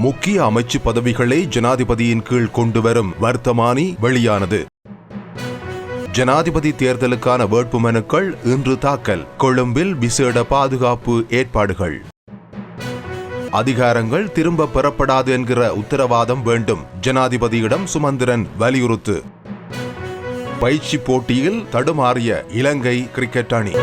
முக்கிய அமைச்சு பதவிகளை ஜனாதிபதியின் கீழ் கொண்டுவரும் வர்த்தமானி வெளியானது. ஜனாதிபதி தேர்தலுக்கான வேட்புமனுக்கள் இன்று தாக்கல். கொழும்பில் விசேட பாதுகாப்பு ஏற்பாடுகள். அதிகாரங்கள் திரும்ப பெறப்படாது என்கிற உத்தரவாதம் வேண்டும், ஜனாதிபதியிடம் சுமந்திரன் வலியுறுத்து. பயிற்சி போட்டியில் தடுமாறிய இலங்கை கிரிக்கெட் அணி.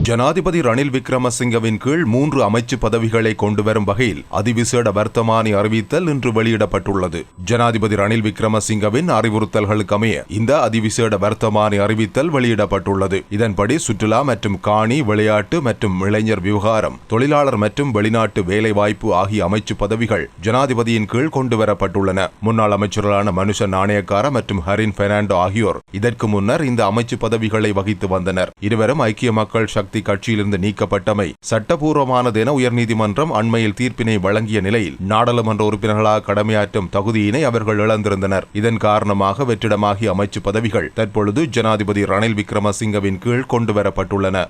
ஜனாதிபதி ரணில் விக்ரமசிங்கவின் கீழ் 3 அமைச்சு பதவிகளை கொண்டுவரும் வகையில் அதிவிசேட வர்த்தமானி அறிவித்தல் இன்று வெளியிடப்பட்டுள்ளது. ஜனாதிபதி ரணில் விக்ரமசிங்கவின் அறிவுறுத்தல்களுக்கு அமைய இந்த அதிவிசேட வர்த்தமானி அறிவித்தல் வெளியிடப்பட்டுள்ளது. இதன்படி சுற்றுலா மற்றும் காணி, விளையாட்டு மற்றும் இளைஞர் விவகாரம், தொழிலாளர் மற்றும் வெளிநாட்டு வேலைவாய்ப்பு ஆகிய அமைச்சு பதவிகள் ஜனாதிபதியின் கீழ் கொண்டுவரப்பட்டுள்ளன. முன்னாள் அமைச்சர்களான மனுஷ நாணயக்கார மற்றும் ஹரின் பெர்னாண்டோ ஆகியோர் இதற்கு முன்னர் இந்த அமைச்சு பதவிகளை வகித்து வந்தனர். இருவரும் ஐக்கிய மக்கள் சக்தி கட்சியிலிருந்து நீக்கப்பட்டமை சட்டபூர்வமானது என உயர்நீதிமன்றம் அண்மையில் தீர்ப்பினை வழங்கிய நிலையில் நாடாளுமன்ற உறுப்பினர்களாக கடமையாற்றும் தகுதியினை அவர்கள் இழந்திருந்தனர். இதன் காரணமாக வெற்றிடமாகிய அமைச்சு பதவிகள் தற்பொழுது ஜனாதிபதி ரணில் விக்ரமசிங்கவின் கீழ் கொண்டுவரப்பட்டுள்ளன.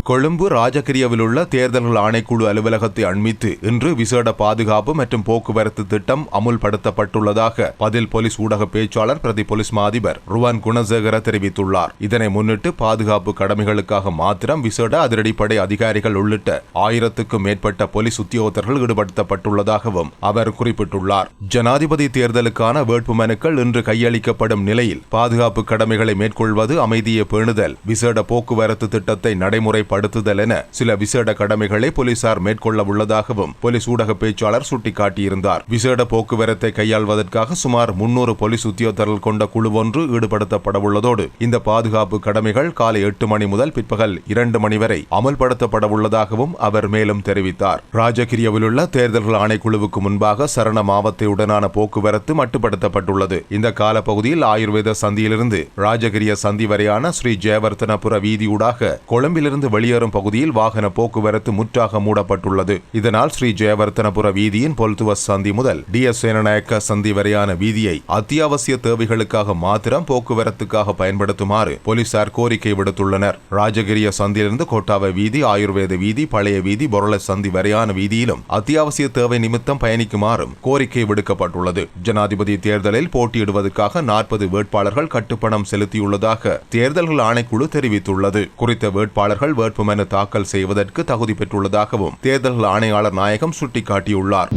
கொழும்பு ராஜகிரியவில் உள்ள தேர்தல்கள் ஆணைக்குழு அலுவலகத்தை அண்மித்து இன்று விசேட பாதுகாப்பு மற்றும் போக்குவரத்து திட்டம் அமுல்படுத்தப்பட்டுள்ளதாக பதில் போலீஸ் ஊடக பேச்சாளர் பிரதி போலீஸ் மா அதிபர் ருவான் குணசேகர தெரிவித்துள்ளார். இதனை முன்னிட்டு பாதுகாப்பு கடமைகளுக்காக மாத்திரம் விசேட அதிரடிப்படை அதிகாரிகள் உள்ளிட்ட 1000க்கும் மேற்பட்ட போலீஸ் உத்தியோகத்தர்கள் ஈடுபடுத்தப்பட்டுள்ளதாகவும் அவர் குறிப்பிட்டுள்ளார். ஜனாதிபதி தேர்தலுக்கான வேட்புமனுக்கள் இன்று கையளிக்கப்படும் நிலையில் பாதுகாப்பு கடமைகளை மேற்கொள்வது, அமைதியை பேணுதல், விசேட போக்குவரத்து திட்டத்தை நடைமுறை படுத்துதல் என சில விசேட கடமைகளை போலீசார் மேற்கொள்ள உள்ளதாகவும் போலீஸ் ஊடக பேச்சாளர் சுட்டிக்காட்டியிருந்தார். விசேட போக்குவரத்தை கையாள்வதற்காக சுமார் 300 போலீஸ் உத்தியோகத்தர்கள் கொண்ட குழு ஒன்று ஈடுபடுத்தப்படவுள்ளதோடு இந்த பாதுகாப்பு கடமைகள் காலை 8 மணி முதல் பிற்பகல் 2 மணி வரை அமல்படுத்தப்படவுள்ளதாகவும் அவர் மேலும் தெரிவித்தார். ராஜகிரியவில் உள்ள தேர்தல்கள் ஆணைக்குழுவுக்கு முன்பாக சரண மாவட்டத்துடனான போக்குவரத்து மட்டுப்படுத்தப்பட்டுள்ளது. இந்த காலப்பகுதியில் ஆயுர்வேத சந்தியிலிருந்து ராஜகிரிய சந்தி வரையான ஸ்ரீ ஜெயவர்த்தனபுர வீதியூடாக கொழும்பிலிருந்து வெளியேறும் பகுதியில் வாகன போக்குவரத்து முற்றாக மூடப்பட்டுள்ளது. இதனால் ஸ்ரீ ஜெயவர்த்தனபுர வீதியின் பொல்துவ சந்தி முதல் DS சேனநாயக்க சந்தி வரையான வீதியை அத்தியாவசிய தேவைகளுக்காக மாத்திரம் போக்குவரத்துக்காக பயன்படுத்துமாறு போலீசார் கோரிக்கை விடுத்துள்ளனர். ராஜகிரிய சந்தியிலிருந்து கோட்டாவ வீதி, ஆயுர்வேத வீதி, பழைய வீதி, பொருள சந்தி வரையான வீதியிலும் அத்தியாவசிய தேவை நிமித்தம் பயணிக்குமாறும் கோரிக்கை விடுக்கப்பட்டுள்ளது. ஜனாதிபதி தேர்தலில் போட்டியிடுவதற்காக 40 வேட்பாளர்கள் கட்டுப்பணம் செலுத்தியுள்ளதாக தேர்தல்கள் ஆணைக்குழு தெரிவித்துள்ளது. குறித்த வேட்பாளர்கள் வேட்புமனு தாக்கல் செய்வதற்கு தகுதி பெற்றுள்ளதாகவும் தேர்தல்கள் ஆணையாளர் நாயகம் சுட்டிக்காட்டியுள்ளார்.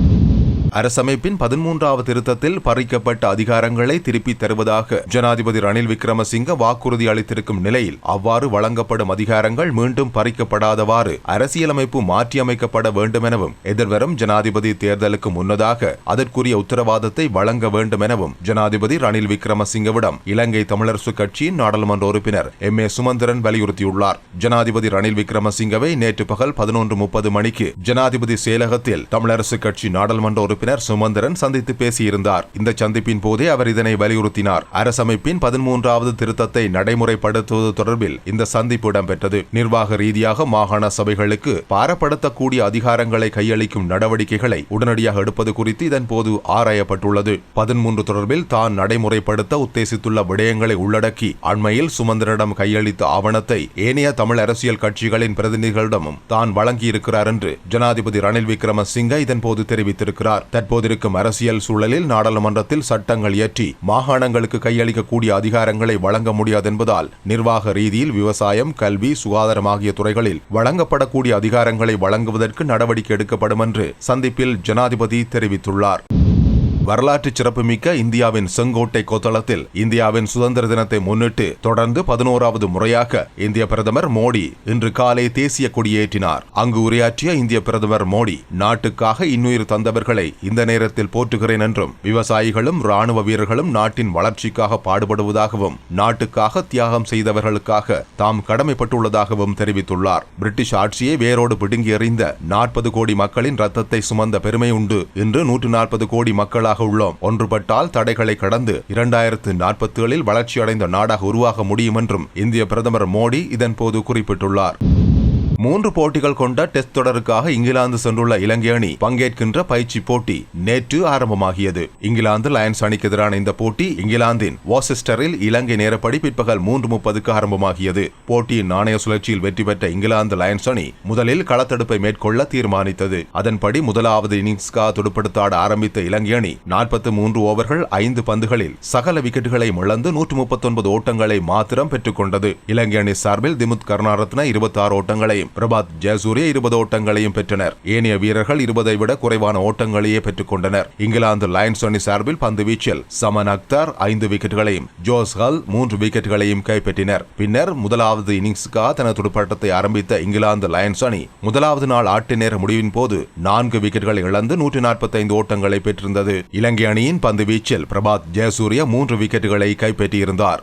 அரசமைப்பின் 13வது திருத்தத்தில் பறிக்கப்பட்ட அதிகாரங்களை திருப்பித் தருவதாக ஜனாதிபதி ரணில் விக்ரமசிங்க வாக்குறுதி அளித்திருக்கும் நிலையில் அவ்வாறு வழங்கப்படும் அதிகாரங்கள் மீண்டும் பறிக்கப்படாதவாறு அரசியலமைப்பு மாற்றியமைக்கப்பட வேண்டும் எனவும் எதிர்வரும் ஜனாதிபதி தேர்தலுக்கு முன்னதாக அதற்குரிய உத்தரவாதத்தை வழங்க வேண்டும் எனவும் ஜனாதிபதி ரணில் விக்ரமசிங்கவிடம் இலங்கை தமிழரசு கட்சியின் நாடாளுமன்ற உறுப்பினர் MA சுமந்திரன் வலியுறுத்தியுள்ளார். ஜனாதிபதி ரணில் விக்ரமசிங்கவை நேற்று பகல் 11:30 மணிக்கு ஜனாதிபதி செயலகத்தில் தமிழரசு கட்சி நாடாளுமன்ற உறுப்பினர் சுமந்திரன் சந்தித்து பேசியிருந்தார். இந்த சந்திப்பின் போதே அவர் இதனை வலியுறுத்தினார். அரசமைப்பின் 13வது திருத்தத்தை நடைமுறைப்படுத்துவது தொடர்பில் இந்த சந்திப்பு இடம்பெற்றது. நிர்வாக ரீதியாக மாகாண சபைகளுக்கு பாரப்படுத்தக்கூடிய அதிகாரங்களை கையளிக்கும் நடவடிக்கைகளை உடனடியாக எடுப்பது குறித்து இதன் போது ஆராயப்பட்டுள்ளது. 13 தொடர்பில் தான் நடைமுறைப்படுத்த உத்தேசித்துள்ள விடயங்களை உள்ளடக்கி அண்மையில் சுமந்திரனிடம் கையளித்த ஆவணத்தை ஏனைய தமிழ் அரசியல் கட்சிகளின் பிரதிநிதிகளிடமும் தான் வழங்கியிருக்கிறார் என்று ஜனாதிபதி ரணில் விக்ரமசிங்க இதன் போது தெரிவித்திருக்கிறார். தற்போதிருக்கும் அரசியல் சூழலில் நாடாளுமன்றத்தில் சட்டங்கள் இயற்றி மாகாணங்களுக்கு கையளிக்கக்கூடிய அதிகாரங்களை வழங்க முடியாது என்பதால் நிர்வாக ரீதியில் விவசாயம், கல்வி, சுகாதாரம் ஆகிய துறைகளில் வழங்கப்படக்கூடிய அதிகாரங்களை வழங்குவதற்கு நடவடிக்கை எடுக்கப்படும் என்று சந்திப்பில் ஜனாதிபதி தெரிவித்துள்ளார். வரலாற்று சிறப்புமிக்க இந்தியாவின் செங்கோட்டை கொத்தளத்தில் இந்தியாவின் சுதந்திர தினத்தை முன்னிட்டு தொடர்ந்து 11வது முறையாக இந்திய பிரதமர் மோடி இன்று காலை தேசிய கொடியேற்றினார். அங்கு உரையாற்றிய இந்திய பிரதமர் மோடி, நாட்டுக்காக இன்னுயிர் தந்தவர்களை இந்த நேரத்தில் போற்றுகிறேன் என்றும், விவசாயிகளும் ராணுவ வீரர்களும் நாட்டின் வளர்ச்சிக்காக பாடுபடுவதாகவும், நாட்டுக்காக தியாகம் செய்தவர்களுக்காக தாம் கடமைப்பட்டுள்ளதாகவும் தெரிவித்துள்ளார். பிரிட்டிஷ் ஆட்சியை வேரோடு பிடுங்கி எறிந்த 40 கோடி மக்களின் ரத்தத்தை சுமந்த பெருமை உண்டு. இன்று 140 கோடி மக்களாக உள்ளோம். ஒன்றுபட்டால் தடைகளை கடந்து 2047 வளர்ச்சியடைந்த நாடாக உருவாக முடியும் என்றும் இந்திய பிரதமர் மோடி இதன் போது குறிப்பிட்டுள்ளார். 3 போட்டிகள் கொண்ட டெஸ்ட் தொடருக்காக இங்கிலாந்து சென்றுள்ள இலங்கை அணி பங்கேற்கின்ற பயிற்சி போட்டி நேற்று ஆரம்பமாகியது. இங்கிலாந்து லயன்ஸ் அணிக்கு எதிரான இந்த போட்டி இங்கிலாந்தின் வாசெஸ்டரில் இலங்கை நேரப்படி பிற்பகல் 3:30க்கு ஆரம்பமாகியது. போட்டியின் நாணய சுழற்சியில் வெற்றி பெற்ற இங்கிலாந்து லயன்ஸ் அணி முதலில் களத்தடுப்பை மேற்கொள்ள தீர்மானித்தது. அதன்படி முதலாவது இன்னிங்ஸ்காக துடுப்படுத்த ஆட ஆரம்பித்த இலங்கை அணி 43 ஓவர்கள் 5 பந்துகளில் சகல விக்கெட்டுகளை இழந்து 139 ஓட்டங்களை மாத்திரம் பெற்றுக் கொண்டது. இலங்கை அணி சார்பில் திமுத் கருணாரத்ன 26 ஓட்டங்களையும் பிரபாத் ஜெயசூரிய 20 ஓட்டங்களையும் பெற்றனர். ஏனைய வீரர்கள் 20 விட குறைவான ஓட்டங்களையே பெற்றுக் கொண்டனர். இங்கிலாந்து லயன்ஸ் அணி சார்பில் பந்து வீச்சில் சமன் அக்தர் 5 விக்கெட்டுகளையும் ஜோஸ் ஹல் 3 விக்கெட்டுகளையும் கைப்பற்றினர். பின்னர் முதலாவது இன்னிங்ஸுக்காக தனது துடுப்பாட்டத்தை ஆரம்பித்த இங்கிலாந்து லயன்ஸ் அணி முதலாவது நாள் ஆட்ட நேர முடிவின் போது 4 விக்கெட்டுகளை இழந்து 145 ஓட்டங்களை பெற்றிருந்தது. இலங்கை அணியின் பந்து வீச்சில் பிரபாத் ஜெயசூரிய 3 விக்கெட்டுகளை கைப்பற்றியிருந்தார்.